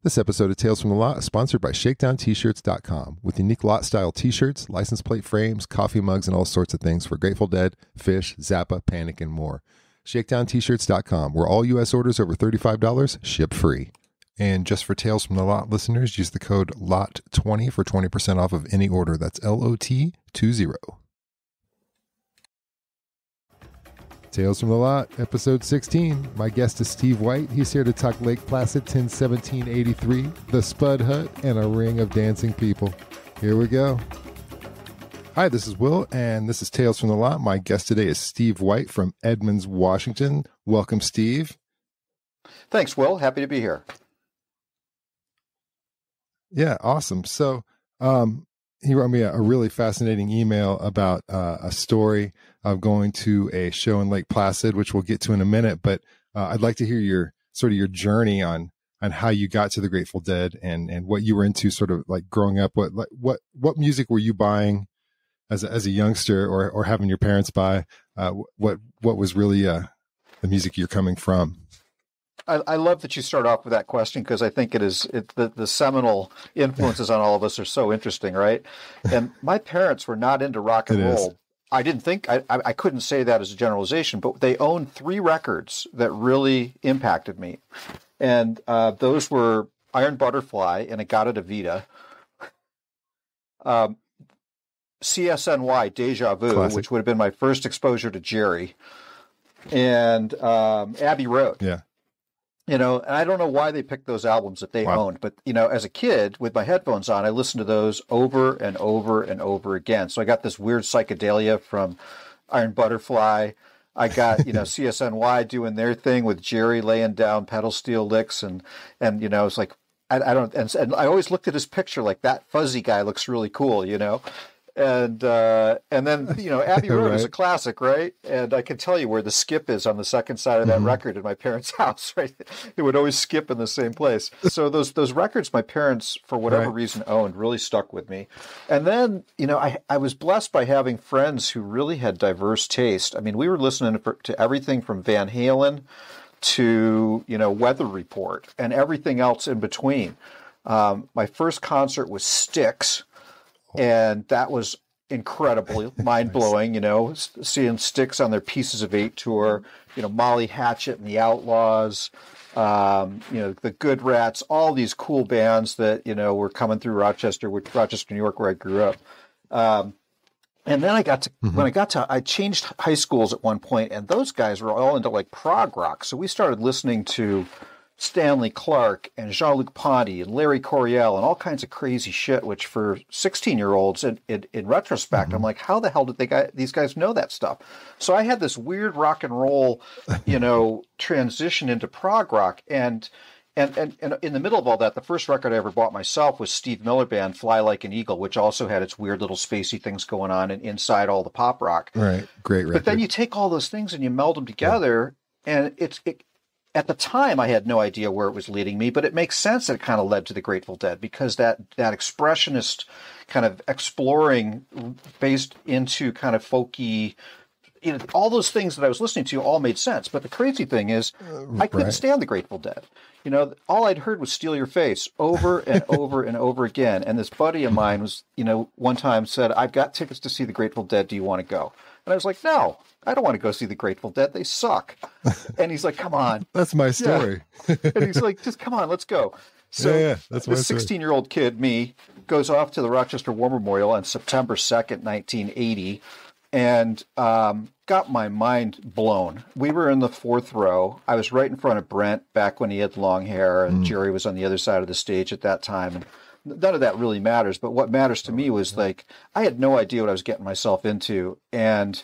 This episode of Tales from the Lot is sponsored by ShakedownT-shirts.com with unique lot-style T-shirts, license plate frames, coffee mugs, and all sorts of things for Grateful Dead, Fish, Zappa, Panic, and more. ShakedownT-shirts.com, where all U.S. orders over $35 ship free. And just for Tales from the Lot listeners, use the code LOT20 for 20% off of any order. That's LOT20. Tales from the Lot, episode 16. My guest is Steve White. He's here to talk Lake Placid 101783, the Spud Hut, and a ring of dancing people. Here we go. Hi, this is Will, and this is Tales from the Lot. My guest today is Steve White from Edmonds, Washington. Welcome, Steve. Thanks, Will. Happy to be here. Yeah, awesome. So he wrote me a really fascinating email about a story of going to a show in Lake Placid, which we'll get to in a minute. But I'd like to hear your journey on how you got to the Grateful Dead and what you were into, sort of like growing up. What music were you buying as a youngster, or having your parents buy? What was really the music you're coming from? I love that you start off with that question, because I think the seminal influences on all of us are so interesting, right? And my parents were not into rock and roll. I didn't think, I couldn't say that as a generalization, but they owned 3 records that really impacted me. And those were Iron Butterfly and Agata Vita, CSNY, Deja Vu, Classic, which would have been my first exposure to Jerry, and Abbey Road. Yeah. You know, and I don't know why they picked those albums that they owned, but, you know, as a kid with my headphones on, I listened to those over and over and over again. So I got this weird psychedelia from Iron Butterfly. I got, you know, CSNY doing their thing with Jerry laying down pedal steel licks. And you know, it's like, I don't, and I always looked at his picture like, that fuzzy guy looks really cool, you know? And then, you know, Abbey Road is a classic, right? And I can tell you where the skip is on the second side of that record in my parents' house, right? It would always skip in the same place. So those records my parents, for whatever reason, owned really stuck with me. And then, you know, I was blessed by having friends who really had diverse taste. I mean, we were listening to everything from Van Halen to, you know, Weather Report and everything else in between. My first concert was Styx. And that was incredibly mind-blowing, you know, seeing Styx on their Pieces of 8 tour, you know, Molly Hatchet and the Outlaws, you know, the Good Rats, all these cool bands that, you know, were coming through Rochester, New York, where I grew up. And then I got to, I changed high schools at one point, and those guys were all into like prog rock. So we started listening to Stanley Clarke and Jean-Luc Ponty and Larry Coryell and all kinds of crazy shit, which for 16-year-olds, in retrospect, I'm like, how the hell did these guys know that stuff? So I had this weird rock and roll, you know, transition into prog rock. And in the middle of all that, the first record I ever bought myself was Steve Miller Band, Fly Like an Eagle, which also had its weird little spacey things going on and inside all the pop rock. Right. Great record. But then you take all those things and you meld them together, and at the time, I had no idea where it was leading me, but it makes sense that it kind of led to the Grateful Dead, because that expressionist kind of exploring based into kind of folky, you know, all those things that I was listening to all made sense. But the crazy thing is, I couldn't stand the Grateful Dead. You know, all I'd heard was Steal Your Face over and over and over again. And this buddy of mine was, you know, one time said, I've got tickets to see the Grateful Dead. Do you want to go? And I was like, no, I don't want to go see the Grateful Dead. They suck. And he's like, come on. That's my story. Yeah. And he's like, just come on, let's go. So that's my story. The 16-year-old kid, me, goes off to the Rochester War Memorial on September 2nd, 1980, and got my mind blown. We were in the 4th row. I was right in front of Brent back when he had long hair, and Jerry was on the other side of the stage at that time. And none of that really matters, but what matters to me was, like, I had no idea what I was getting myself into, and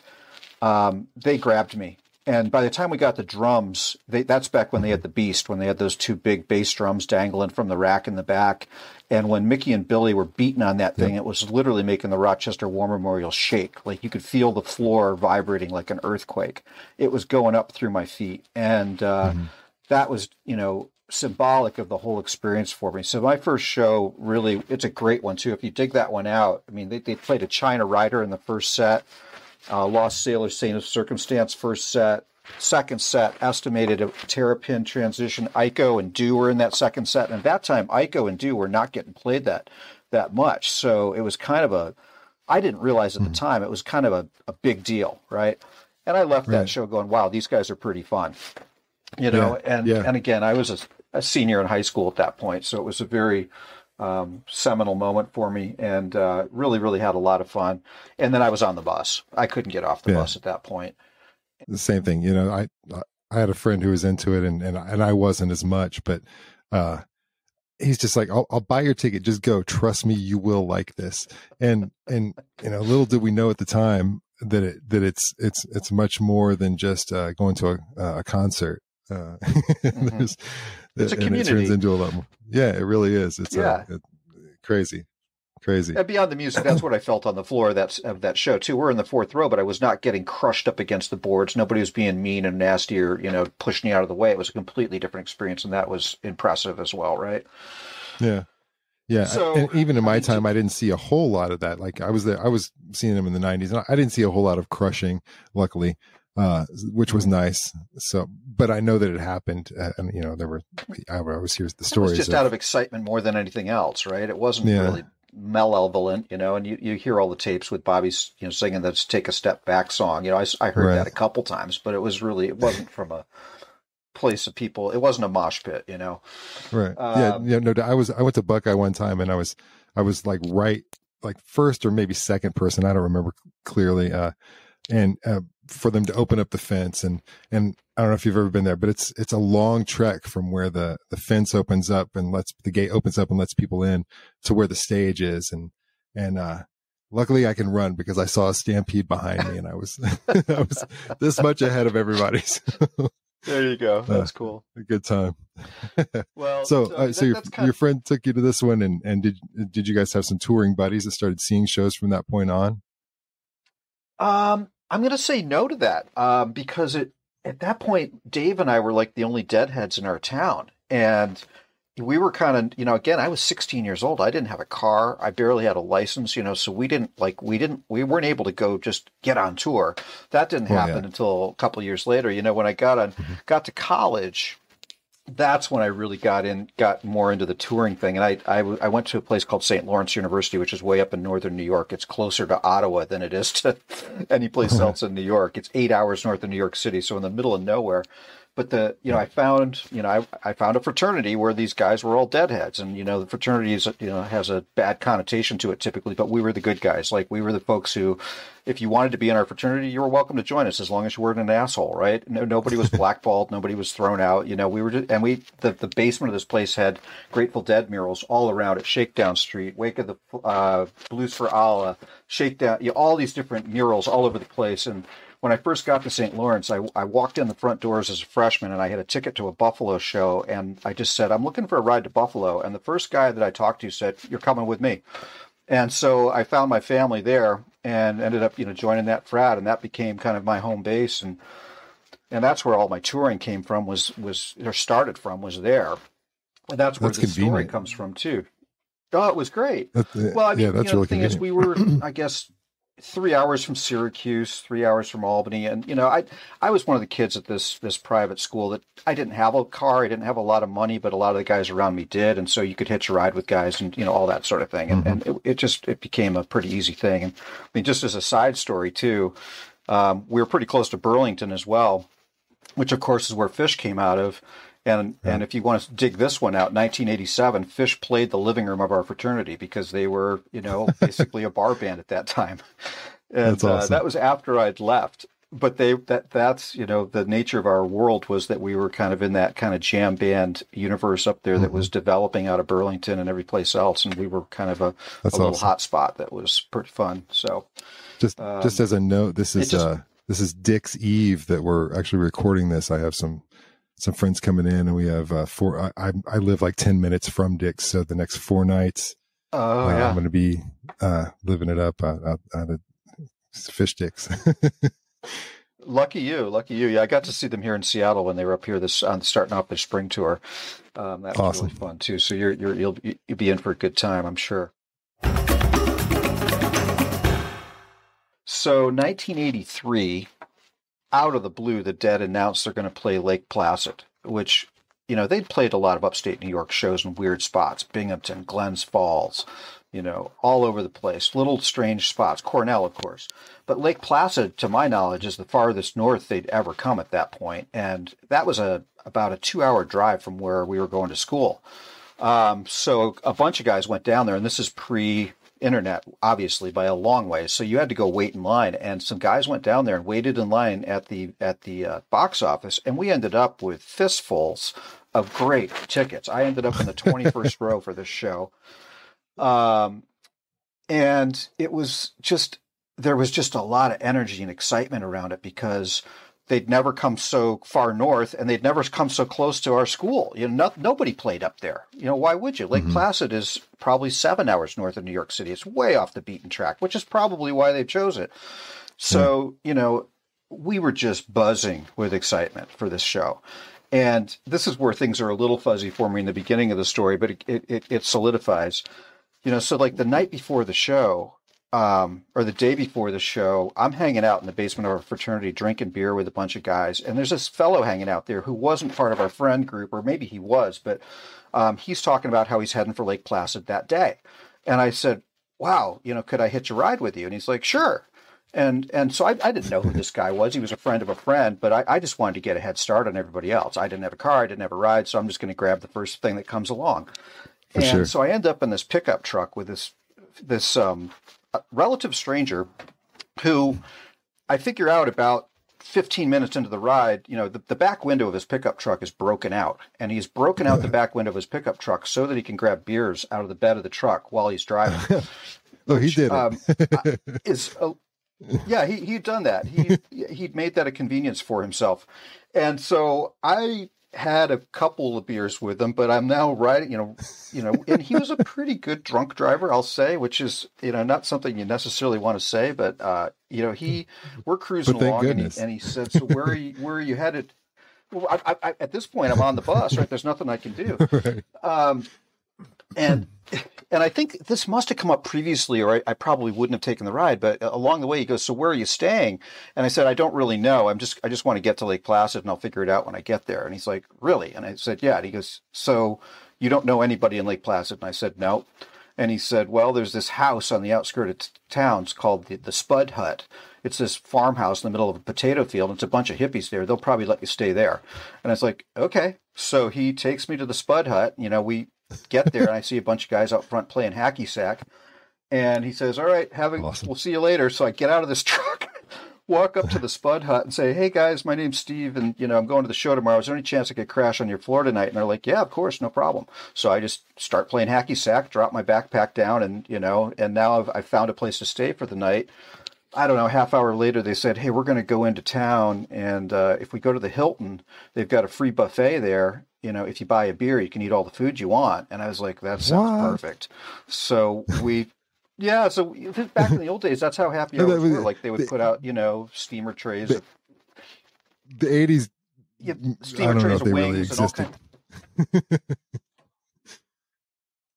they grabbed me. And by the time we got the drums, that's back when they had the Beast, when they had those 2 big bass drums dangling from the rack in the back. And when Mickey and Billy were beating on that thing, it was literally making the Rochester War Memorial shake. Like, you could feel the floor vibrating like an earthquake. It was going up through my feet. And that was, you know, symbolic of the whole experience for me. So my first show, really, it's a great one too. If you dig that one out, I mean, they played a China Rider in the first set, Lost Sailor, Saint of Circumstance first set, second set, estimated a terrapin transition. Ico and Do were in that second set. And at that time, Ico and Do were not getting played that much. So it was kind of I didn't realize at the time, it was kind of a big deal, right? And I left that show going, wow, these guys are pretty fun. And again, I was a senior in high school at that point. So it was a very seminal moment for me, and really, really had a lot of fun. And then I was on the bus. I couldn't get off the bus at that point. The same thing, I had a friend who was into it, and I wasn't as much, but he's just like, I'll buy your ticket, just go. Trust me, you will like this. And little did we know at the time that it's much more than just going to a concert. It's a community. It turns into a lot more. Yeah, it really is. It's crazy. And beyond the music, that's what I felt on the floor of that show too. We're in the fourth row, but I was not getting crushed up against the boards. Nobody was being mean and nasty or pushing me out of the way. It was a completely different experience, and that was impressive as well, right? Yeah. So, and even in my time, I didn't see a whole lot of that. Like I was there, I was seeing them in the '90s, and I didn't see a whole lot of crushing, luckily, which was nice. So, but I know that it happened, and I always hear the stories. It was just out of excitement more than anything else, right? It wasn't really malevolent, and you hear all the tapes with Bobby's, singing that "Take a Step Back" song. I heard that a couple times, but it wasn't from a place of people. It wasn't a mosh pit, Right. No, I went to Buckeye one time, and I was like first or maybe second person. I don't remember clearly. And for them to open up the fence, and I don't know if you've ever been there, but it's a long trek from where the fence opens up and the gate opens up and lets people in to where the stage is. And luckily I can run because I saw a stampede behind me, and I was this much ahead of everybody. There you go. That's cool. A good time. Well, so your friend took you to this one, and did you guys have some touring buddies that started seeing shows from that point on? I'm going to say no to that, because at that point, Dave and I were like the only deadheads in our town. And we were kind of, again, I was 16 years old. I didn't have a car. I barely had a license, so we weren't able to go just get on tour. That didn't happen until a couple of years later. When I got to college, that's when I really got more into the touring thing. And I went to a place called St. Lawrence University, which is way up in northern New York. It's closer to Ottawa than it is to any place else in New York. It's 8 hours north of New York City, so in the middle of nowhere. But I found a fraternity where these guys were all deadheads, and the fraternity is has a bad connotation to it typically, but we were the good guys. Like, we were the folks who, if you wanted to be in our fraternity, you were welcome to join us as long as you weren't an asshole, right? Nobody was blackballed, nobody was thrown out. We were just, and the basement of this place had Grateful Dead murals all around it. Shakedown Street, Wake of the Blues for Allah, Shakedown, all these different murals all over the place. And when I first got to St. Lawrence, I walked in the front doors as a freshman, and I had a ticket to a Buffalo show, and I just said, I'm looking for a ride to Buffalo. And the first guy that I talked to said, you're coming with me. And so I found my family there and ended up, joining that frat, and that became kind of my home base. And that's where all my touring came from, was there. And that's where the story comes from too. Oh, it was great. That's really the thing convenient. is, we were, I guess, 3 hours from Syracuse, 3 hours from Albany. And, I was one of the kids at this private school that I didn't have a car. I didn't have a lot of money, but a lot of the guys around me did. And so you could hitch a ride with guys and, all that sort of thing. And it became a pretty easy thing. And I mean, just as a side story too, we were pretty close to Burlington as well, which of course is where Fish came out of. And if you want to dig this one out, 1987, Fish played the living room of our fraternity because they were, basically a bar band at that time. And that's awesome. That was after I'd left. But that's the nature of our world was that we were kind of in that kind of jam band universe up there that was developing out of Burlington and every place else. And we were kind of a little hot spot that was pretty fun. So just as a note, this is Dick's Eve that we're actually recording this. I have some friends coming in, and we have I live like 10 minutes from Dick's. So the next 4 nights, I'm going to be living it up out at Fish Dick's. Lucky you. Yeah, I got to see them here in Seattle when they were up here starting off their spring tour. That was awesome. Really fun too. So you'll be in for a good time, I'm sure. So 1983, out of the blue, the Dead announced they're going to play Lake Placid, which, you know, they'd played a lot of upstate New York shows in weird spots, Binghamton, Glens Falls, you know, all over the place, little strange spots, Cornell, of course. But Lake Placid, to my knowledge, is the farthest north they'd ever come at that point. And that was about a 2-hour drive from where we were going to school. So a bunch of guys went down there, and this is pre-internet, obviously, by a long way. So you had to go wait in line. And some guys went down there and waited in line at the box office. And we ended up with fistfuls of great tickets. I ended up in the 21st row for this show. And it was just, there was just a lot of energy and excitement around it because they'd never come so far north and they'd never come so close to our school. You know, nobody played up there. You know, why would you? Lake Placid is probably 7 hours north of New York City. It's way off the beaten track, which is probably why they chose it. So, you know, we were just buzzing with excitement for this show. And this is where things are a little fuzzy for me in the beginning of the story, but it solidifies. You know, so like the night before the show, or the day before the show, I'm hanging out in the basement of our fraternity drinking beer with a bunch of guys. And there's this fellow hanging out there who wasn't part of our friend group, or maybe he was, but he's talking about how he's heading for Lake Placid that day. And I said, wow, you know, could I hitch a ride with you? And he's like, sure. And so I didn't know who this guy was. He was a friend of a friend, but I just wanted to get a head start on everybody else. I didn't have a car. I didn't have a ride. So I'm just going to grab the first thing that comes along. So I end up in this pickup truck with this relative stranger who I figure out about 15 minutes into the ride, you know, the back window of his pickup truck is broken out, and he's broken out the back window of his pickup truck so that he can grab beers out of the bed of the truck while he's driving. He did it. Yeah, he'd done that. He'd made that a convenience for himself. And so I had a couple of beers with him, but I'm now riding, you know, and he was a pretty good drunk driver, I'll say, which is, you know, not something you necessarily want to say, but, you know, we're cruising along and he said, so where are you headed? Well, I at this point, I'm on the bus, right? There's nothing I can do. Right. And I think this must have come up previously, or I probably wouldn't have taken the ride. But along the way, he goes, "So where are you staying?" And I said, "I don't really know. I just want to get to Lake Placid, and I'll figure it out when I get there." And he's like, "Really?" And I said, "Yeah." And he goes, "So you don't know anybody in Lake Placid?" And I said, "No." And he said, "Well, there's this house on the outskirts of town. It's called the Spud Hut. It's this farmhouse in the middle of a potato field. And it's a bunch of hippies there. They'll probably let you stay there." And I was like, "Okay." So he takes me to the Spud Hut. You know, we get there and I see a bunch of guys out front playing hacky sack, and he says, "All right, awesome. We'll see you later." So I get out of this truck, walk up to the Spud Hut and say, "Hey guys, my name's Steve, and you know, I'm going to the show tomorrow. Is there any chance I could crash on your floor tonight?" And they're like, "Yeah, of course, no problem." So I just start playing hacky sack, drop my backpack down, and you know, and now I've found a place to stay for the night. I don't know, a half hour later, they said, "Hey, we're going to go into town, and if we go to the Hilton, they've got a free buffet there. You know, if you buy a beer, you can eat all the food you want." And I was like, that sounds perfect. So so back in the old days, that's how happy hours were. Like they would put out, you know, steamer trays. The 80s, steamer trays of wings and all kinds.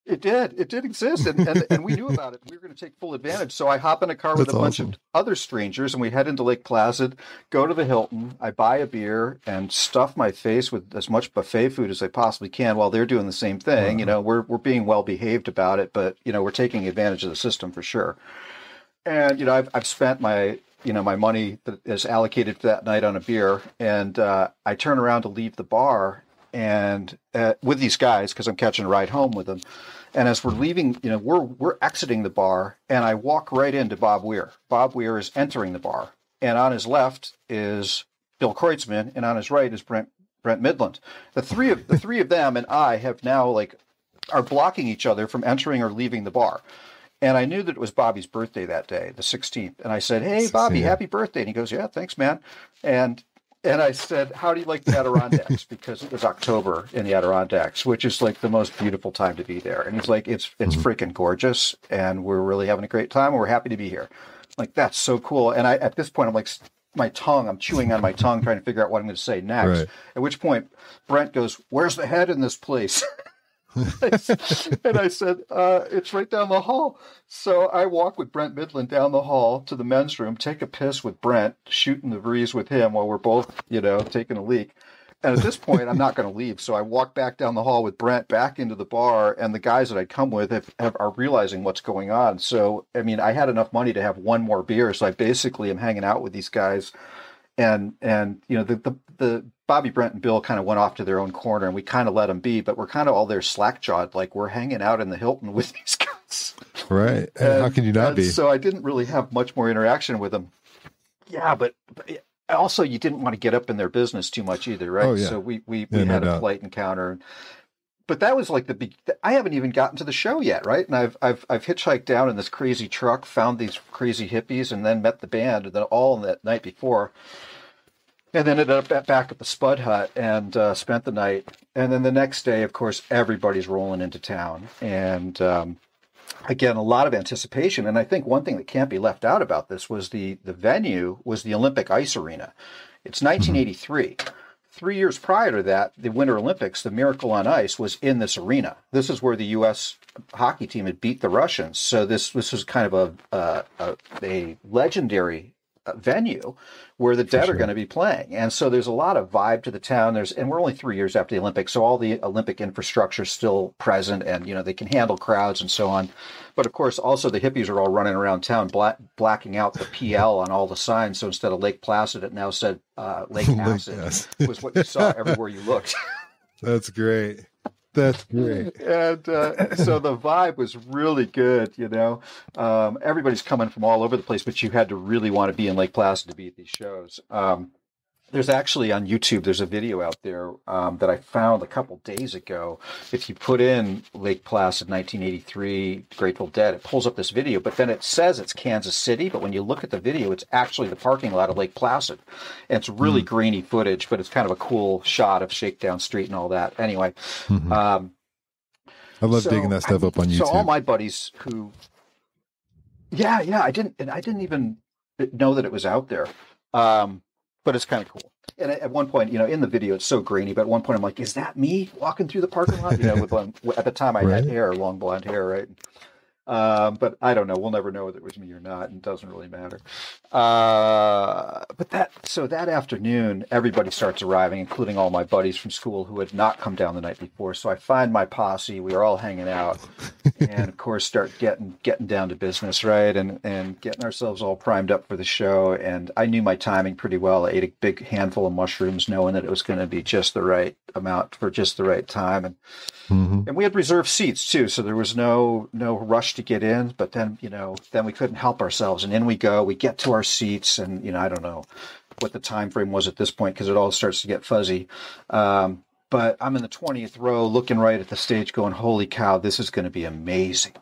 It did exist, and we knew about it. We were going to take full advantage. So I hop in a car with a bunch of other strangers, and we head into Lake Placid, go to the Hilton. I buy a beer and stuff my face with as much buffet food as I possibly can while they're doing the same thing. Wow. You know, we're being well behaved about it, but you know, we're taking advantage of the system for sure. And you know, I've spent my money that is allocated for that night on a beer, and I turn around to leave the bar. And with these guys, because I'm catching a ride home with them, and as we're leaving, you know, we're exiting the bar, and I walk right into Bob Weir. Bob Weir is entering the bar, and on his left is Bill Kreutzmann, and on his right is Brent Midland. The three of them and I have now are blocking each other from entering or leaving the bar. And I knew that it was Bobby's birthday that day, the 16th. And I said, "Hey, Bobby, happy birthday!" And he goes, "Yeah, thanks, man." And I said, "How do you like the Adirondacks?" Because it was October in the Adirondacks, which is like the most beautiful time to be there. And he's like, it's freaking gorgeous, and we're really having a great time, and we're happy to be here. Like, that's so cool. And at this point, I'm like, I'm chewing on my tongue, trying to figure out what I'm going to say next. Right. At which point, Brent goes, "Where's the head in this place?" And I said, it's right down the hall. So I walk with Brent Midland down the hall to the men's room, take a piss with Brent, shooting the breeze with him while we're both, taking a leak. And at this point, I'm not going to leave. So I walk back down the hall with Brent back into the bar, and the guys that I come with are realizing what's going on. So, I mean, I had enough money to have one more beer. So I basically am hanging out with these guys. And the Bobby, Brent, and Bill kind of went off to their own corner, and we kind of let them be, but we're kind of all there slack-jawed, like we're hanging out in the Hilton with these guys. Right. And how can you not be? So I didn't really have much more interaction with them. Yeah, but also you didn't want to get up in their business too much either, right? Oh, yeah. So we had a polite encounter. But that was like I haven't even gotten to the show yet, right? And I've hitchhiked down in this crazy truck, found these crazy hippies, and then met the band, and then all that night before, and then ended up back at the Spud Hut and spent the night. And then the next day, of course, everybody's rolling into town, and again, a lot of anticipation. And I think one thing that can't be left out about this was the venue was the Olympic Ice Arena. It's 1983. 3 years prior to that, the Winter Olympics, the Miracle on Ice, was in this arena. This is where the U.S. hockey team had beat the Russians. So this was kind of a legendary venue where the Dead are going to be playing. And so there's a lot of vibe to the town. And we're only 3 years after the Olympics, so all the Olympic infrastructure is still present, and they can handle crowds and so on. But of course, also the hippies are all running around town blacking out the PL on all the signs. So instead of Lake Placid, it now said Lake Acid was what you saw everywhere you looked. That's great. That's great. And so the vibe was really good, Everybody's coming from all over the place, but you had to really want to be in Lake Placid to be at these shows. There's actually on YouTube, there's a video out there that I found a couple days ago. If you put in Lake Placid 1983 Grateful Dead, it pulls up this video, but then it says it's Kansas City. But when you look at the video, it's actually the parking lot of Lake Placid. And it's really grainy footage, but it's kind of a cool shot of Shakedown Street and all that. Anyway. I love digging that stuff up on YouTube. So all my buddies who, I didn't even know that it was out there. But it's kind of cool. And at one point, in the video, it's so grainy, but at one point I'm like, is that me walking through the parking lot? At the time I had hair, long blonde hair, right? But I don't know. We'll never know whether it was me or not, and it doesn't really matter. But that afternoon, everybody starts arriving, including all my buddies from school who had not come down the night before. So I find my posse. We are all hanging out, and of course start getting down to business, right? And getting ourselves all primed up for the show. And I knew my timing pretty well. I ate a big handful of mushrooms, knowing that it was going to be just the right amount for just the right time. And we had reserved seats too, so there was no rush to get in. But then we couldn't help ourselves, and in we go. We get to our seats, and I don't know what the time frame was at this point because it all starts to get fuzzy. But I'm in the 20th row, looking right at the stage, going, "Holy cow, this is going to be amazing!"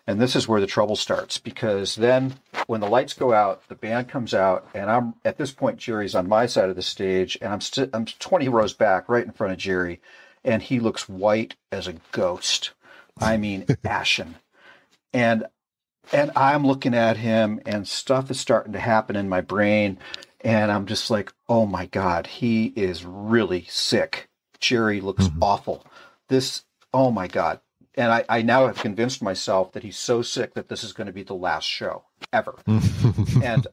And this is where the trouble starts, because then when the lights go out, the band comes out, and I'm at this point, Jerry's on my side of the stage, and I'm 20 rows back, right in front of Jerry. And he looks white as a ghost. I mean, ashen. And I'm looking at him, and stuff is starting to happen in my brain. And I'm just like, oh my God, he is really sick. Jerry looks awful. Oh my God. And I now have convinced myself that he's so sick that this is going to be the last show ever. And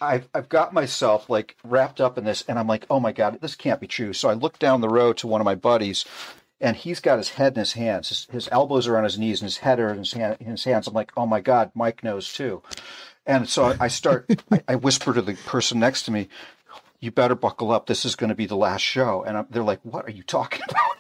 I've got myself like wrapped up in this, and I'm like, oh my God, this can't be true. So I look down the road to one of my buddies, and he's got his head in his hands. His elbows are on his knees, and his head are in his hands. I'm like, oh my God, Mike knows too. And so I whisper to the person next to me, you better buckle up. This is going to be the last show. And they're like, what are you talking about?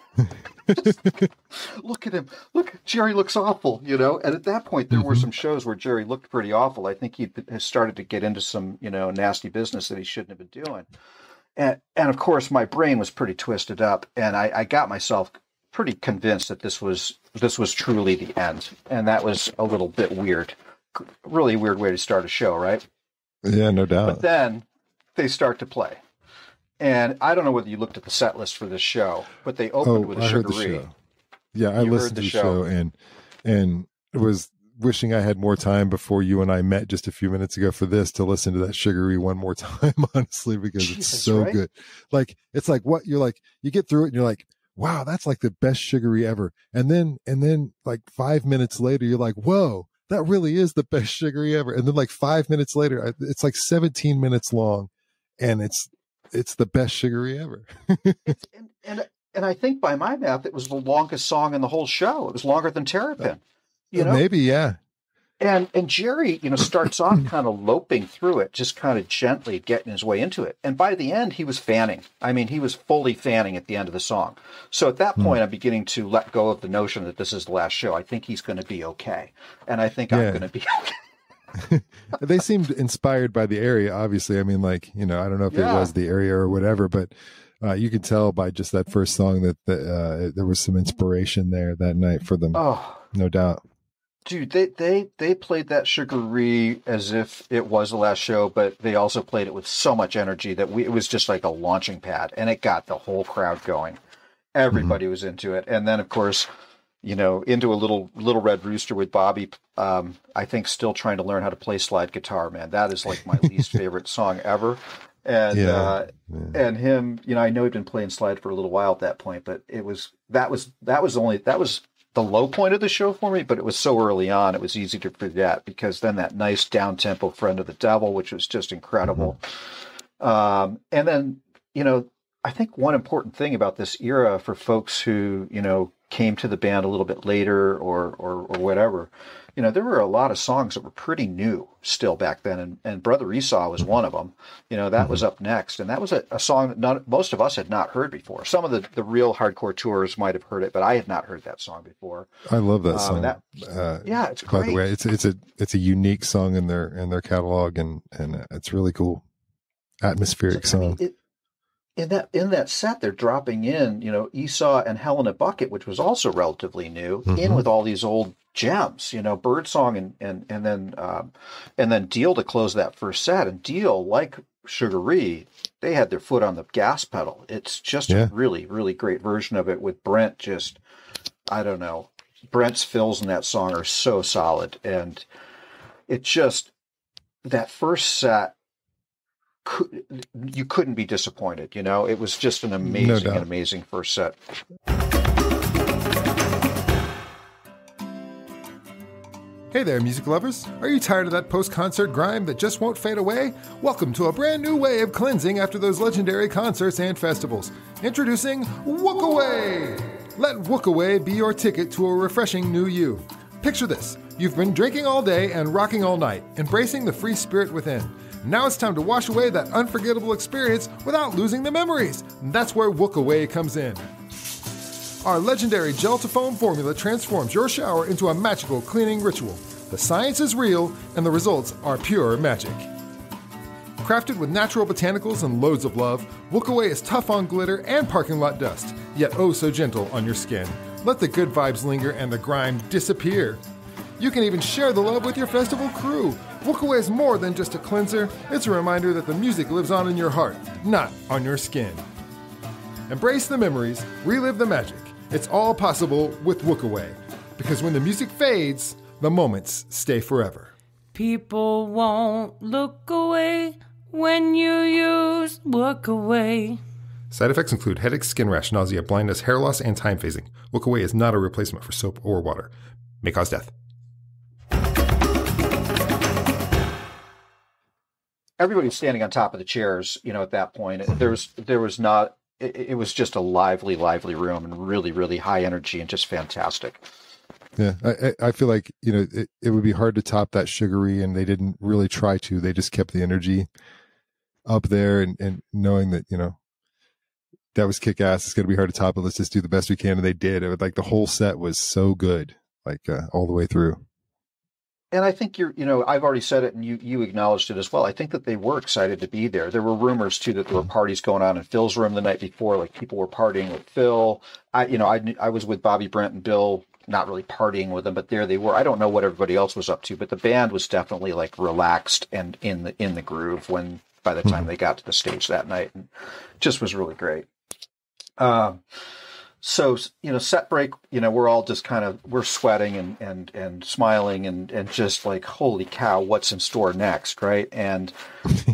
Look at him. Look, Jerry looks awful, And at that point, there were some shows where Jerry looked pretty awful. I think he has started to get into some, nasty business that he shouldn't have been doing. And of course, my brain was pretty twisted up, and I got myself pretty convinced that this was truly the end. And that was a little bit weird. Really weird way to start a show, right? Yeah, no doubt. But then they start to play. And I don't know whether you looked at the set list for this show, but they opened with a Sugaree. Yeah, I listened to the show and was wishing I had more time before you and I met just a few minutes ago for this to listen to that Sugaree one more time, honestly, because it's so good. Like, it's like what you're like, you get through it and you're like, wow, that's like the best sugary ever. And then like 5 minutes later, you're like, whoa, that really is the best sugary ever. And then like 5 minutes later, it's like 17 minutes long, and it's the best sugary ever. It's, and I think by my math, it was the longest song in the whole show. It was longer than Terrapin, you know? Maybe, yeah. And Jerry, starts off kind of loping through it, just kind of gently getting his way into it. And by the end, he was fanning. I mean, he was fully fanning at the end of the song. So at that point, I'm beginning to let go of the notion that this is the last show. I think he's going to be okay. And I think I'm going to be okay. They seemed inspired by the area, obviously. I mean, like, I don't know if it was the area or whatever, but you could tell by just that first song that there was some inspiration there that night for them. Oh, no doubt. Dude, they played that Sugaree as if it was the last show, but they also played it with so much energy that it was just like a launching pad, and it got the whole crowd going. Everybody was into it. And then, of course, into a little Red Rooster with Bobby, I think still trying to learn how to play slide guitar, man. That is like my least favorite song ever. And and him, I know he'd been playing slide for a little while at that point, but that was the low point of the show for me, but it was so early on, it was easy to forget, because then that nice down-tempo Friend of the Devil, which was just incredible. And then, I think one important thing about this era for folks who, came to the band a little bit later or whatever, there were a lot of songs that were pretty new still back then. And Brother Esau was one of them. That was up next. And that was a song that most of us had not heard before. Some of the real hardcore tours might have heard it, but I had not heard that song before. I love that song. It's great. By the way, it's a unique song in their catalog, and it's really cool. Atmospheric song. In that set, they're dropping in, Esau and Helena Bucket, which was also relatively new, in with all these old gems, Birdsong and then Deal to close that first set. And Deal, like Sugaree, they had their foot on the gas pedal. It's just a really, really great version of it with Brent. Just, I don't know, Brent's fills in that song are so solid, and it just, that first set, you couldn't be disappointed. It was just an amazing first set. Hey there, music lovers. Are you tired of that post-concert grime that just won't fade away? Welcome to a brand new way of cleansing after those legendary concerts and festivals. Introducing Wook Away! Let Wook Away be your ticket to a refreshing new you. Picture this. You've been drinking all day and rocking all night, embracing the free spirit within. Now it's time to wash away that unforgettable experience without losing the memories. That's where Wook Away comes in. Our legendary gel-to-foam formula transforms your shower into a magical cleaning ritual. The science is real, and the results are pure magic. Crafted with natural botanicals and loads of love, Wook Away is tough on glitter and parking lot dust, yet oh so gentle on your skin. Let the good vibes linger and the grime disappear. You can even share the love with your festival crew. Wook Away is more than just a cleanser. It's a reminder that the music lives on in your heart, not on your skin. Embrace the memories, relive the magic. It's all possible with Wook Away. Because when the music fades, the moments stay forever. People won't look away when you use Wook Away. Side effects include headache, skin rash, nausea, blindness, hair loss, and time phasing. Wook Away is not a replacement for soap or water. May cause death. Everybody's standing on top of the chairs, at that point. There was not, it was just a lively room, and really, really high energy and just fantastic. Yeah. I feel like, it would be hard to top that Sugaree, and they didn't really try to. They just kept the energy up there, and knowing that, that was kick ass. It's going to be hard to top it. Let's just do the best we can. And they did. It was like the whole set was so good, all the way through. And I think I've already said it, and you acknowledged it as well. I think that they were excited to be there. There were rumors too that there were parties going on in Phil's room the night before, like people were partying with Phil. I was with Bobby, Brent, and Bill, not really partying with them, but there they were. I don't know what everybody else was up to, but the band was definitely like relaxed and in the groove by the time they got to the stage that night, and just was really great. So, set break, we're all just we're sweating and smiling and just like, holy cow, what's in store next, right? And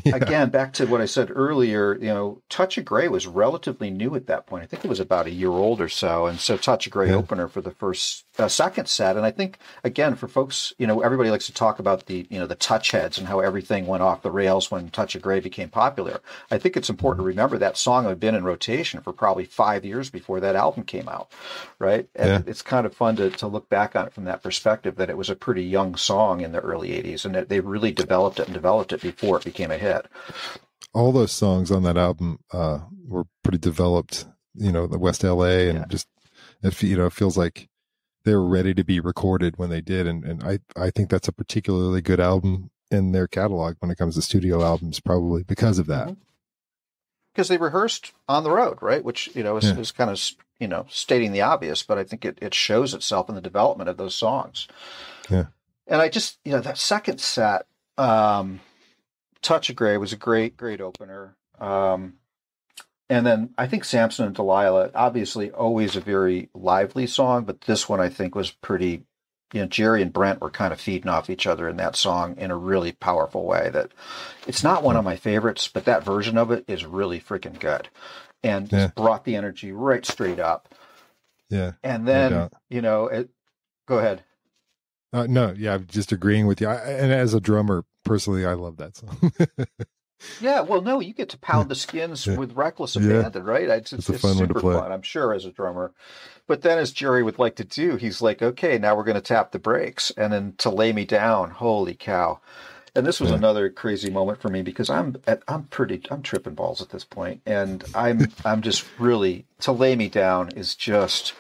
again, back to what I said earlier, Touch of Grey was relatively new at that point. I think it was about a year old or so. And so Touch of Grey opener for the second set. And I think, again, for folks, everybody likes to talk about the touch heads and how everything went off the rails when Touch of Grey became popular. I think it's important to remember that song had been in rotation for probably 5 years before that album came out, right? And it's kind of fun to look back on it from that perspective, that it was a pretty young song in the early 80s and that they really developed it before it became a hit. All those songs on that album were pretty developed, the West LA, and just, it feels like they were ready to be recorded when they did. And I think that's a particularly good album in their catalog when it comes to studio albums, probably because of that. Because they rehearsed on the road, right? Which, is kind of, stating the obvious, but I think it shows itself in the development of those songs. Yeah. And I just, that second set, Touch of Grey was a great opener. And then I think Samson and Delilah, obviously always a very lively song, but this one I think was pretty, Jerry and Brent were kind of feeding off each other in that song in a really powerful way. That it's not one of my favorites, but that version of it is really freaking good. And just brought the energy right straight up. Yeah. And then, go ahead. No, yeah, I'm just agreeing with you. And as a drummer, personally, I love that song. Yeah, well, no, you get to pound the skins with Reckless Abandon, right? It's fun one to super play. fun, I'm sure, as a drummer. But then, as Jerry would like to do, he's like, okay, now we're going to tap the brakes. And then To Lay Me Down, holy cow. And this was another crazy moment for me because I'm tripping balls at this point. And I'm just really, To Lay Me Down is just,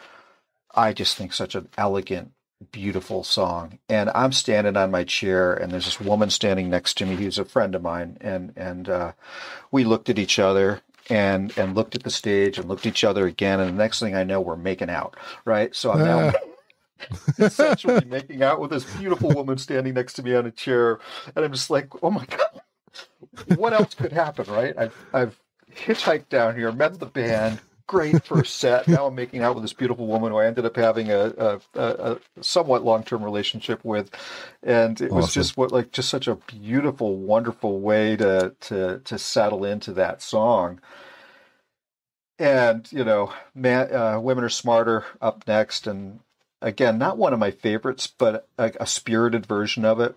I just think such an elegant, beautiful song. And I'm standing on my chair and there's this woman standing next to me who's a friend of mine, and we looked at each other and looked at the stage and looked at each other again, and the next thing I know, we're making out, right? So I'm now essentially making out with this beautiful woman standing next to me on a chair, and I'm just like, oh my god, what else could happen, right? I've hitchhiked down here, met the band, great first set. Now I'm making out with this beautiful woman who I ended up having a somewhat long-term relationship with, and it was just just such a beautiful, wonderful way to settle into that song. And Women Are Smarter up next, and again, not one of my favorites, but a spirited version of it.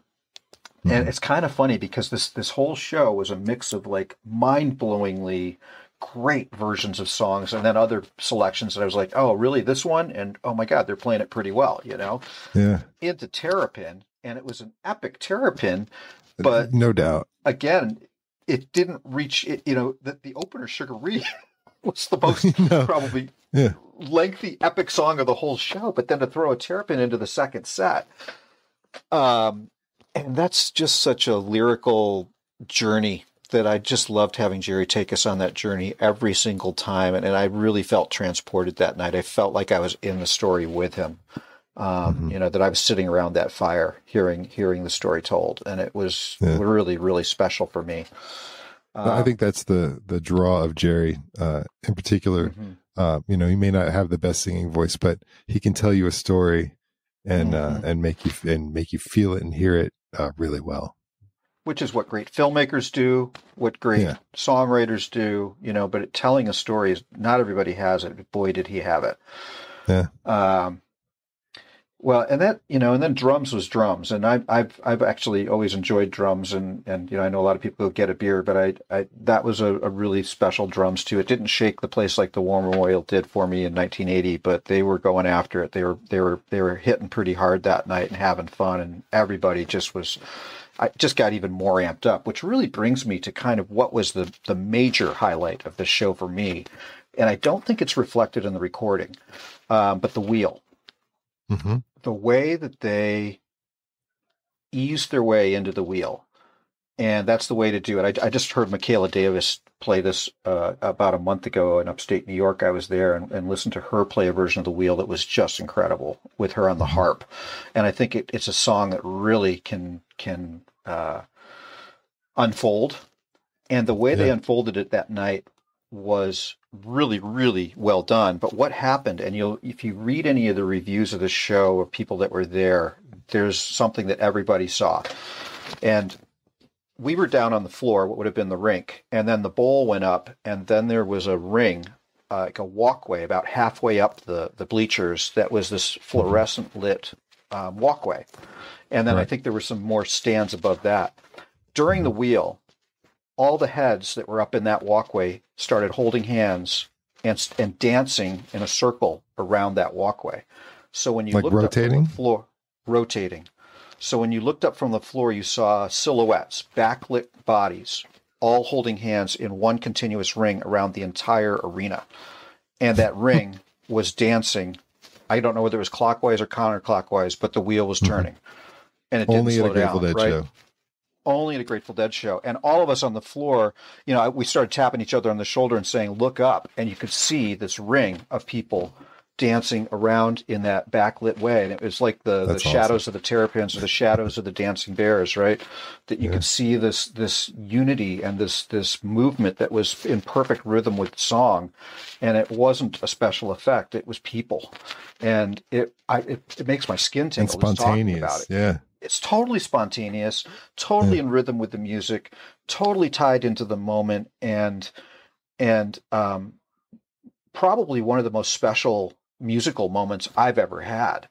And it's kind of funny because this whole show was a mix of like mind-blowingly great versions of songs and then other selections that I was like, oh, really, this one? And oh my God, they're playing it pretty well, Yeah. Into Terrapin, and it was an epic Terrapin, but no doubt. Again, it didn't reach it, the opener Sugaree was the most probably lengthy epic song of the whole show, but then to throw a Terrapin into the second set. And that's just such a lyrical journey that I just loved having Jerry take us on that journey every single time. And I really felt transported that night. I felt like I was in the story with him, that I was sitting around that fire, hearing the story told. And it was really, really special for me. I think that's the draw of Jerry in particular. He may not have the best singing voice, but he can tell you a story and make you feel it and hear it really well. Which is what great filmmakers do, what great songwriters do, but telling a story is not everybody has it. But boy, did he have it. Yeah. Well, and that, and then drums was drums. And I've actually always enjoyed drums, and I know a lot of people go get a beer, but I that was a really special drums too. It didn't shake the place like the War Memorial did for me in 1980, but they were going after it. They were hitting pretty hard that night and having fun, and everybody I just got even more amped up, which really brings me to kind of what was the major highlight of the show for me. And I don't think it's reflected in the recording, but the wheel. Mm-hmm. The way that they eased their way into the wheel. And that's the way to do it. I just heard Michaela Davis play this about a month ago in upstate New York. I was there and listened to her play a version of the wheel that was just incredible with her on the harp. And I think it's a song that really can unfold. And the way they unfolded it that night was really, really well done. But what happened, and if you read any of the reviews of the show of people that were there, there's something that everybody saw. And we were down on the floor, what would have been the rink, and then the bowl went up, and then there was a ring, like a walkway about halfway up the bleachers that was this fluorescent lit walkway. And then I think there were some more stands above that. During the wheel, all the heads that were up in that walkway started holding hands and dancing in a circle around that walkway. So when you looked rotating? up from the floor, rotating. So when you looked up from the floor, you saw silhouettes, backlit bodies, all holding hands in one continuous ring around the entire arena. And that ring was dancing. I don't know whether it was clockwise or counterclockwise, but the wheel was turning. And it didn't Only slow at a Grateful down, Dead show. Only at a Grateful Dead show. And all of us on the floor, we started tapping each other on the shoulder and saying, look up. And you could see this ring of people dancing around in that backlit way. And it was like the shadows of the terrapins or the shadows of the dancing bears, right? That you could see this unity and this movement that was in perfect rhythm with song. And it wasn't a special effect. It was people. And it makes my skin tingle. And spontaneous. About it. Yeah. It's totally spontaneous, totally in rhythm with the music, totally tied into the moment, and probably one of the most special musical moments I've ever had.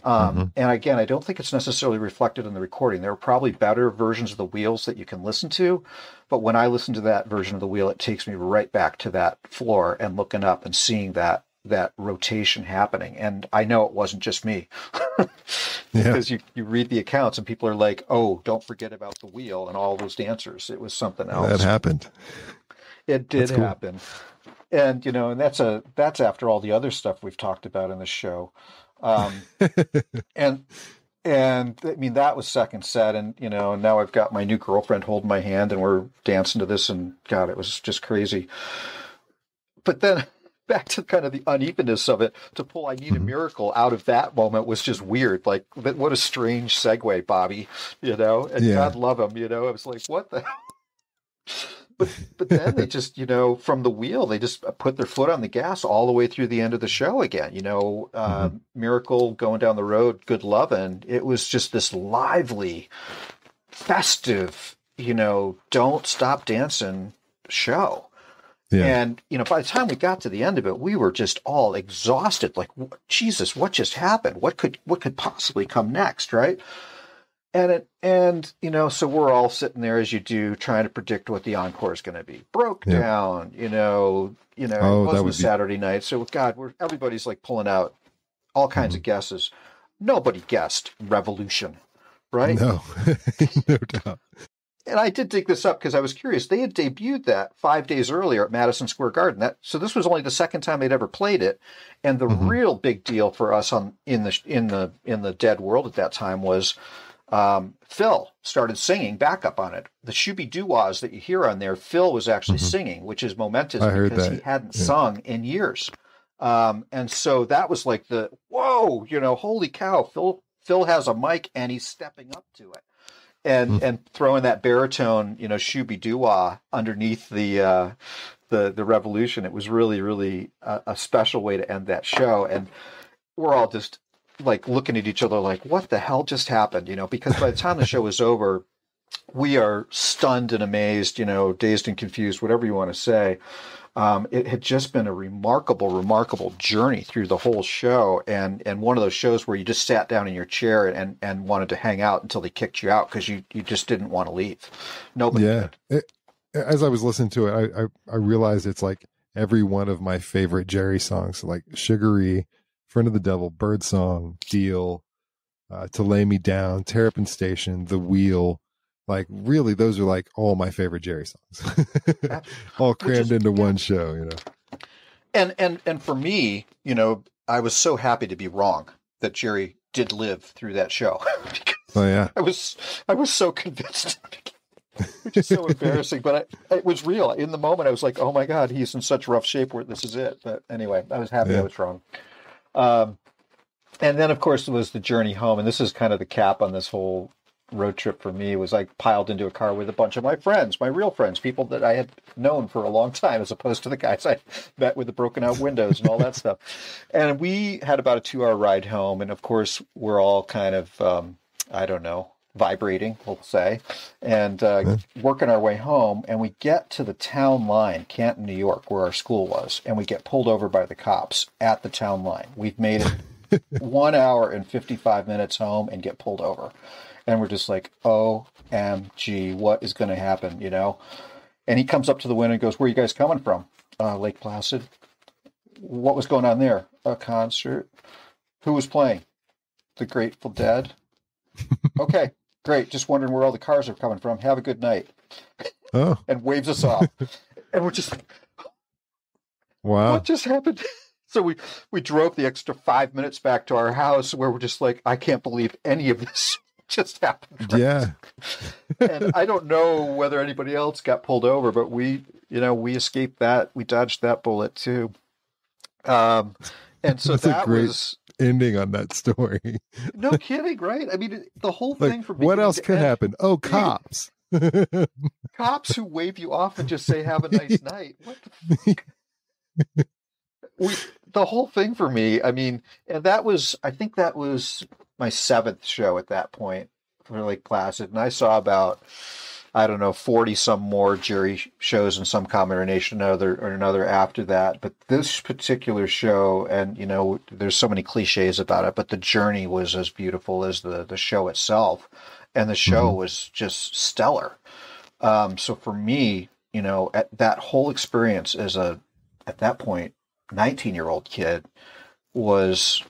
And again, I don't think it's necessarily reflected in the recording. There are probably better versions of the Wheels that you can listen to, but when I listen to that version of the Wheel, it takes me right back to that floor and looking up and seeing that rotation happening. And I know it wasn't just me. Because you read the accounts and people are like, oh, don't forget about the wheel and all those dancers. It was something else. That happened. It did happen. And, and that's after all the other stuff we've talked about in the show. And I mean, that was second set. And, now I've got my new girlfriend holding my hand and we're dancing to this, and God, it was just crazy. But then back to kind of the unevenness of it, to pull I Need a Miracle out of that moment was just weird. Like, what a strange segue, Bobby, and God love him, I was like, what the hell? But then they just, from the wheel, they just put their foot on the gas all the way through the end of the show again, Miracle going down the road, good lovin'. It was just this lively, festive, don't stop dancing show. Yeah. And, by the time we got to the end of it, we were just all exhausted. Like, Jesus, what just happened? What could possibly come next? Right. And so we're all sitting there, as you do, trying to predict what the encore is going to be. Broke down, it wasn't Saturday night. So God, everybody's like pulling out all kinds of guesses. Nobody guessed Revolution. Right. No, no doubt. And I did dig this up because I was curious. They had debuted that 5 days earlier at Madison Square Garden. So this was only the second time they'd ever played it. And the real big deal for us in the Dead world at that time was Phil started singing backup on it. The shooby-doo-wahs that you hear on there, Phil was actually singing, which is momentous because he hadn't sung in years. And so that was like whoa, holy cow, Phil has a mic and he's stepping up to it. And throwing that baritone, shooby-doo-wah underneath the Revolution, it was really, really a special way to end that show. And we're all just like looking at each other like, what the hell just happened? Because by the time the show was over, we are stunned and amazed, dazed and confused, whatever you want to say. It had just been a remarkable journey through the whole show, and one of those shows where you just sat down in your chair and wanted to hang out until they kicked you out because you just didn't want to leave. Nobody did. As I was listening to it, I realized it's like every one of my favorite Jerry songs, like Sugary, Friend of the Devil, Birdsong, Deal, To Lay Me Down, Terrapin Station, The Wheel. Like, really, those are like all my favorite Jerry songs, all crammed into one show, And for me, I was so happy to be wrong that Jerry did live through that show. Oh yeah, I was so convinced, which is so embarrassing, but it was real. In the moment, I was like, oh my God, he's in such rough shape where this is it. But anyway, I was happy I was wrong. And then, of course, it was the journey home, and this is kind of the cap on this whole road trip for me was I piled into a car with a bunch of my friends, my real friends, people that I had known for a long time, as opposed to the guys I met with the broken out windows and all that stuff. And we had about a 2-hour ride home. And of course, we're all kind of, I don't know, vibrating, we'll say, and working our way home. And we get to the town line, Canton, New York, where our school was. And we get pulled over by the cops at the town line. We've made it 1 hour and 55 minutes home and get pulled over. And we're just like, OMG, what is going to happen, you know? And he comes up to the window and goes, where are you guys coming from? Lake Placid. What was going on there? A concert. Who was playing? The Grateful Dead. Okay, great. Just wondering where all the cars are coming from. Have a good night. Oh. And waves us off. And we're just, wow. What just happened? So we drove the extra 5 minutes back to our house where we're just like, I can't believe any of this just happened. Right? Yeah. And I don't know whether anybody else got pulled over, but we escaped that. We dodged that bullet too. And so That's that a great was ending on that story. No kidding, right? I mean, the whole Like, thing for what else could happen? Oh, cops. Cops who wave you off and just say, have a nice night. What the the whole thing for me, I mean, and I think that was my 7th show at that point for Lake Placid. And I saw about, I don't know, 40 some more jury shows in some combination or another after that. But this particular show, and, you know, there's so many cliches about it, but the journey was as beautiful as the show itself. And the show was just stellar. So for me, you know, at that whole experience at that point, 19-year-old kid was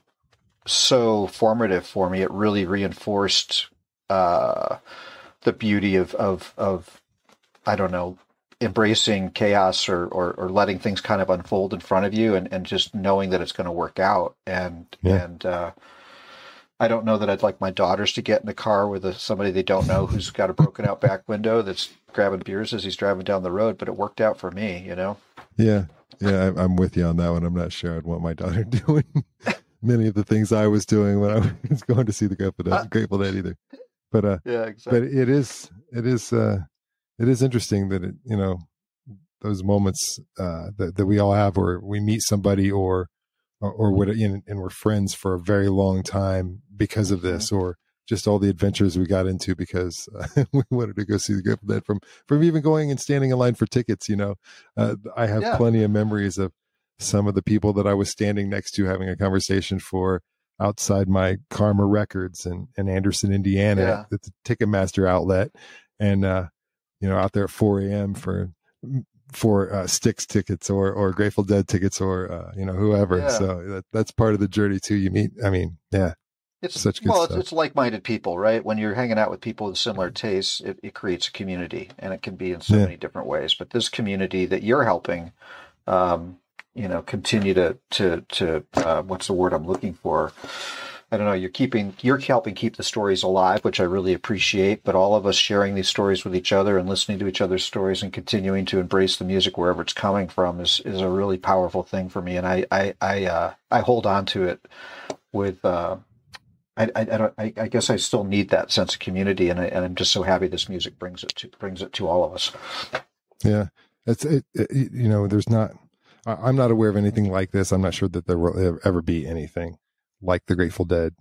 so formative for me. It really reinforced the beauty of I don't know, embracing chaos or letting things kind of unfold in front of you and just knowing that it's going to work out. And I don't know that I'd like my daughters to get in a car with somebody they don't know who's got a broken out back window that's grabbing beers as he's driving down the road, but it worked out for me, you know? Yeah. Yeah. I'm with you on that one. I'm not sure I'd want my daughter doing many of the things I was doing when I was going to see the Grateful Dead either. But, yeah, exactly. But it is interesting that you know, those moments that we all have, or we meet somebody or what, and we're friends for a very long time because of this, or just all the adventures we got into because we wanted to go see the Grateful Dead. From even going and standing in line for tickets, you know, I have plenty of memories of some of the people that I was standing next to having a conversation for outside my Karma Records in Anderson, Indiana, at the Ticketmaster outlet, and you know, out there at 4 a.m. for Styx tickets or Grateful Dead tickets or you know, whoever. Yeah. So that's part of the journey too. You meet, I mean, it's such good stuff. It's like-minded people, right? When you're hanging out with people with similar tastes, it creates a community, and it can be in so many different ways. But this community that you're helping, you know, continue to what's the word I'm looking for? I don't know. You're helping keep the stories alive, which I really appreciate. But all of us sharing these stories with each other and listening to each other's stories and continuing to embrace the music wherever it's coming from is a really powerful thing for me. And I hold on to it with. I guess I still need that sense of community, and I'm just so happy this music brings it to all of us. Yeah, you know, there's not. I'm not aware of anything like this. I'm not sure that there will ever be anything like the Grateful Dead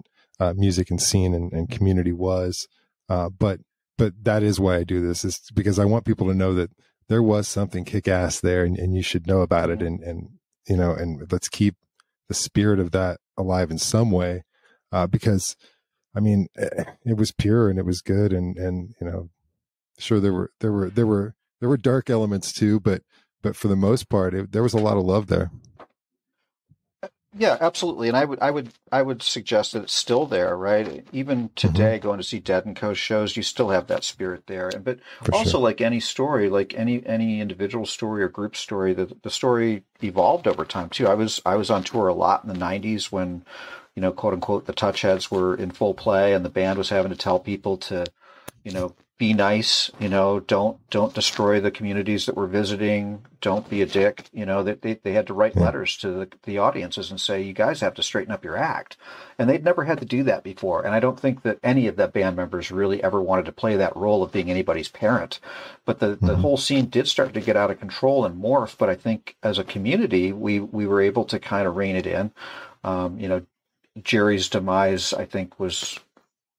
music and scene and community was. But that is why I do this, is because I want people to know that there was something kick-ass there, and you should know about it, and you know, and let's keep the spirit of that alive in some way. Because I mean, it was pure and it was good, and you know, sure there were dark elements too, but for the most part, there was a lot of love there. Yeah, absolutely, and I would suggest that it's still there, right? Even today, going to see Dead and Co shows, you still have that spirit there, but also like any story, like any individual story or group story, the story evolved over time too. I was on tour a lot in the '90s when, you know, quote unquote, the touch heads were in full play, and the band was having to tell people to, you know, be nice, don't destroy the communities that we're visiting. Don't be a dick. They had to write letters to the audiences and say, you guys have to straighten up your act. And they'd never had to do that before. And I don't think that any of the band members really ever wanted to play that role of being anybody's parent. But the whole scene did start to get out of control and morph. But I think as a community, we were able to kind of rein it in. Jerry's demise, I think, was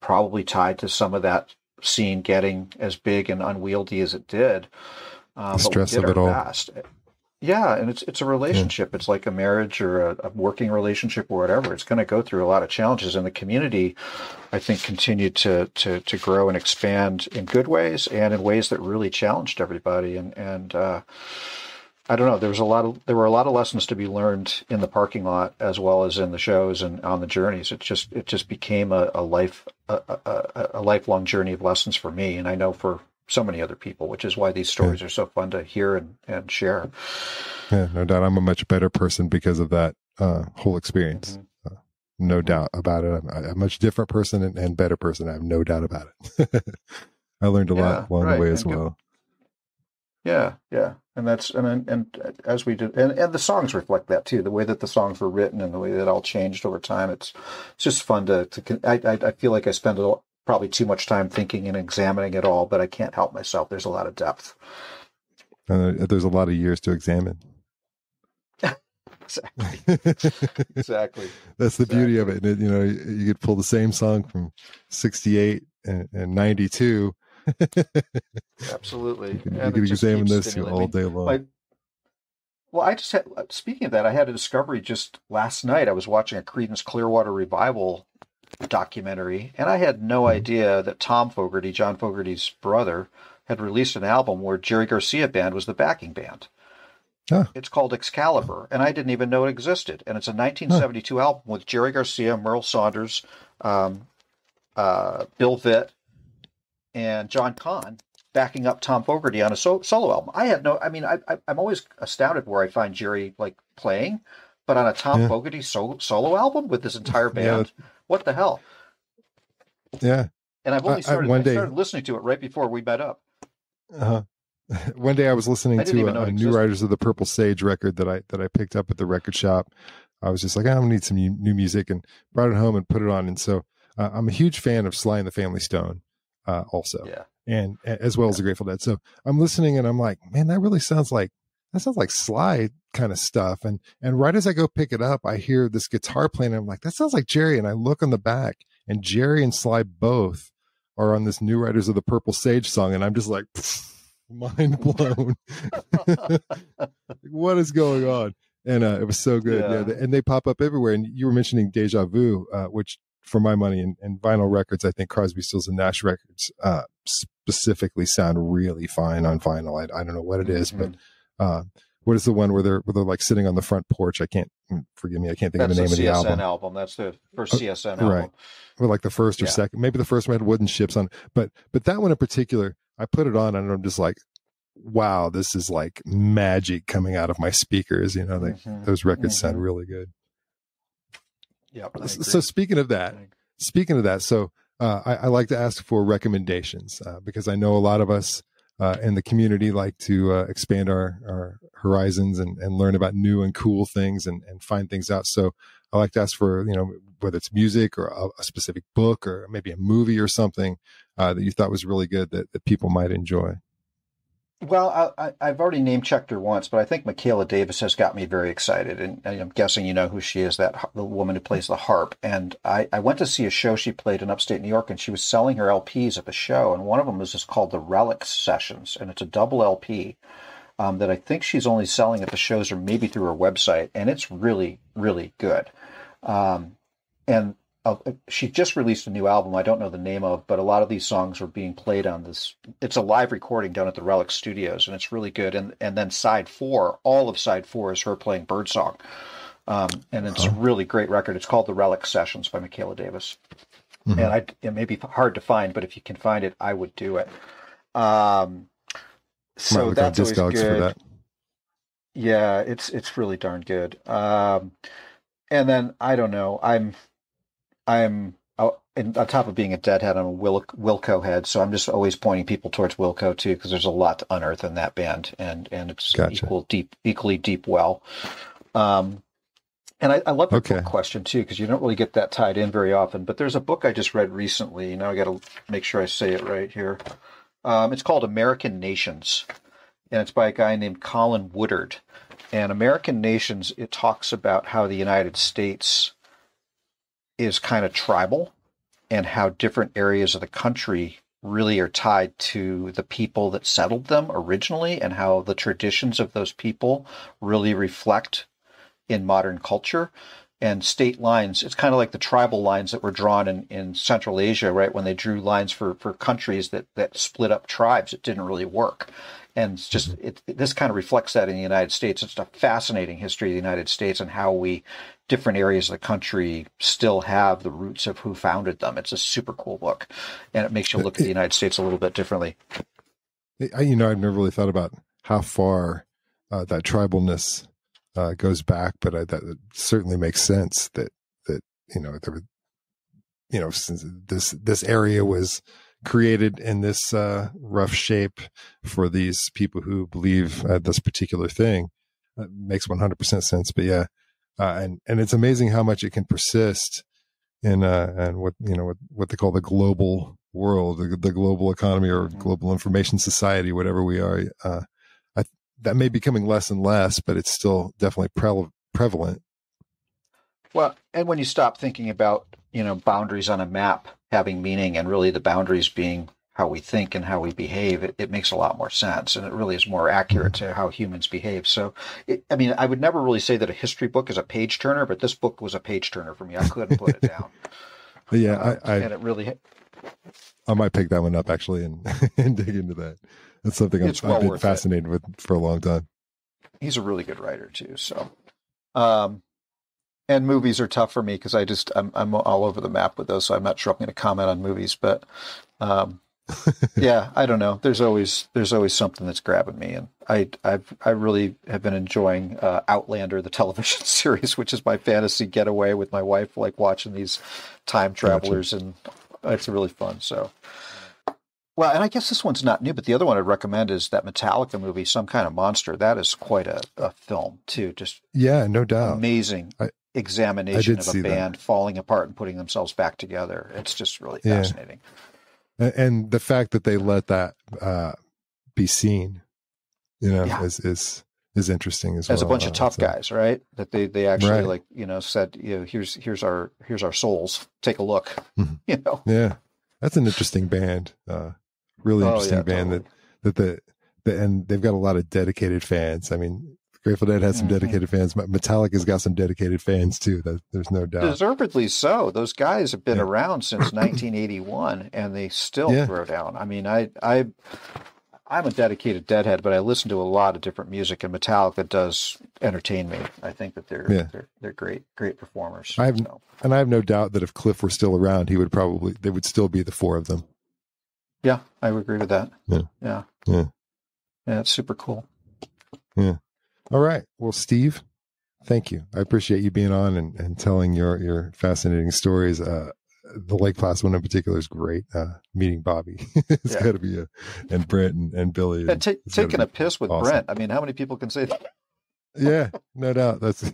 probably tied to some of that scene getting as big and unwieldy as it did. The stress of it all. Best. Yeah, and it's a relationship. It's like a marriage or a working relationship or whatever. It's going to go through a lot of challenges, and the community, I think, continued to grow and expand in good ways and in ways that really challenged everybody. And I don't know. There were a lot of lessons to be learned in the parking lot as well as in the shows and on the journeys. It just became a lifelong journey of lessons for me, and I know for so many other people, which is why these stories are so fun to hear and share. Yeah, no doubt. I'm a much better person because of that whole experience. No doubt about it. I'm a much different person and better person. I have no doubt about it. I learned a lot along the way as well. Yeah. And as we did, and the songs reflect that too, the way that the songs were written and the way that all changed over time. It's just fun I feel like I spend probably too much time thinking and examining it all, but I can't help myself. There's a lot of depth. There's a lot of years to examine. Exactly. That's the beauty of it. You could pull the same song from 68 and 92. Absolutely. You can examine this all day long. Speaking of that, I had a discovery just last night. I was watching a Creedence Clearwater Revival documentary, and I had no idea that Tom Fogerty, John Fogerty's brother, had released an album where Jerry Garcia Band was the backing band. Huh. It's called Excalibur, and I didn't even know it existed. And it's a 1972 album with Jerry Garcia, Merle Saunders, Bill Vitt, and John Kahn backing up Tom Fogerty on a solo album. I'm always astounded where I find Jerry playing, but on a Tom Fogerty solo album with this entire band, what the hell? Yeah. And I've only started listening to it right before we met up. One day I was listening to a New Riders of the Purple Sage record that I picked up at the record shop. I was just like, I'm gonna need some new music, and brought it home and put it on. And so I'm a huge fan of Sly and the Family Stone, also, and as well as the Grateful Dead. So I'm listening and I'm like, man, that sounds like Sly kind of stuff. And right as I go pick it up, I hear this guitar playing. And I'm like, that sounds like Jerry. And I look on the back, and Jerry and Sly both are on this New Riders of the Purple Sage song, and I'm just like, mind blown. What is going on? And it was so good. Yeah, and they pop up everywhere. And you were mentioning Deja Vu, which for my money and vinyl records, I think Crosby, Stills and Nash records specifically sound really fine on vinyl. I don't know what it is, but what is the one where they're like sitting on the front porch? Forgive me, I can't think of the name of the album. That's the first CSN album. Right. Or like the first or second, maybe the first one had wooden ships on, but that one in particular, I put it on and I'm just like, wow, this is like magic coming out of my speakers. Those records sound really good. Yeah. So speaking of that, so I like to ask for recommendations because I know a lot of us in the community like to expand our horizons and learn about new and cool things and find things out. So I like to ask for, whether it's music or a specific book or maybe a movie or something that you thought was really good that people might enjoy. Well, I've already name-checked her once, but I think Michaela Davis has got me very excited, and I'm guessing you know who she is, the woman who plays the harp. And I went to see a show she played in upstate New York, and she was selling her LPs at the show, and one of them was just called the Relics Sessions, and it's a double LP that I think she's only selling at the shows or maybe through her website, and it's really, really good. And she just released a new album I don't know the name of, but a lot of these songs are being played on this. It's a live recording down at the Relic Studios, and it's really good. And then side 4, all of side 4 is her playing Birdsong. And it's a really great record. It's called The Relic Sessions by Michaela Davis. Mm-hmm. And it may be hard to find, but if you can find it, I would do it. So that's always good. For that. Yeah, it's really darn good. And then I don't know. I'm and on top of being a deadhead, I'm a Wilco head, so I'm just always pointing people towards Wilco too, because there's a lot to unearth in that band, and it's Gotcha. equally deep well. And I love the Okay. book question too, because you don't really get that tied in very often. But there's a book I just read recently. Now I got to make sure I say it right here. It's called American Nations, and it's by a guy named Colin Woodard. And American Nations, it talks about how the United States is kind of tribal, and how different areas of the country really are tied to the people that settled them originally, and how the traditions of those people really reflect in modern culture. And state lines, it's kind of like the tribal lines that were drawn in Central Asia, right? When they drew lines for countries that split up tribes, it didn't really work. And it's just, this kind of reflects that in the United States. It's a fascinating history of the United States and how different areas of the country still have the roots of who founded them. It's a super cool book, and it makes you look at the United States a little bit differently. I've never really thought about how far that tribalness goes back, but that certainly makes sense that there were, since this area was created in this rough shape for these people who believe this particular thing. Makes 100% sense. But yeah, and it's amazing how much it can persist in and what they call the global world, the global economy, or global information society, whatever we are. That may be becoming less and less, but it's still definitely prevalent. Well, and when you stop thinking about, boundaries on a map having meaning, and really the boundaries being how we think and how we behave, it makes a lot more sense, and it really is more accurate to how humans behave. So, I would never really say that a history book is a page turner, but this book was a page turner for me. I couldn't put it down. Yeah, and it really. I might pick that one up actually and dig into that. That's something I've been fascinated with for a long time. He's a really good writer too. So, and movies are tough for me because I'm all over the map with those. So I'm not sure I'm going to comment on movies, but yeah, I don't know. There's always something that's grabbing me, and I really have been enjoying Outlander, the television series, which is my fantasy getaway with my wife, like watching these time travelers, and it's really fun. So. Well, and I guess this one's not new, but the other one I'd recommend is that Metallica movie, Some Kind of Monster. That is quite a film, too. Just no doubt. Amazing examination of a band falling apart and putting themselves back together. It's just really fascinating. And the fact that they let that be seen, is interesting as well. As a bunch of tough guys, right? That they actually said, here's our souls. Take a look. Yeah, that's an interesting band. Really interesting band totally. And they've got a lot of dedicated fans. I mean, Grateful Dead has some dedicated fans. Metallica's got some dedicated fans too. There's no doubt. Deservedly so. Those guys have been around since 1981, and they still throw down. I mean, I'm a dedicated Deadhead, but I listen to a lot of different music, and Metallica does entertain me. I think that they're great performers. I have no doubt that if Cliff were still around, they would still be the four of them. Yeah, I would agree with that. Yeah, it's super cool. Yeah. All right. Well, Steve, thank you. I appreciate you being on and telling your fascinating stories. The Lake Placid one in particular is great. Meeting Bobby, it's got to be and Brent and Billy. And taking a piss with awesome. Brent. I mean, how many people can say that? Yeah, no doubt. That's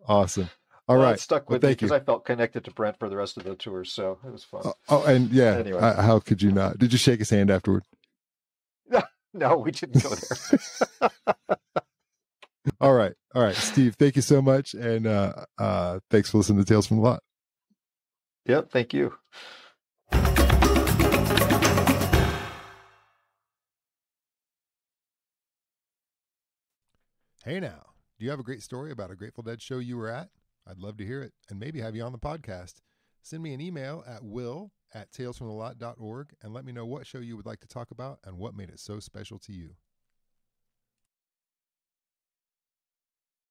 awesome. All right. It stuck with me because I felt connected to Brent for the rest of the tour, so it was fun. Anyway. How could you not? Did you shake his hand afterward? No, we didn't go there. All right, Steve. Thank you so much, and thanks for listening to Tales from the Lot. Yep, thank you. Hey now, do you have a great story about a Grateful Dead show you were at? I'd love to hear it and maybe have you on the podcast. Send me an email at will@talesfromthelot.org and let me know what show you would like to talk about and what made it so special to you.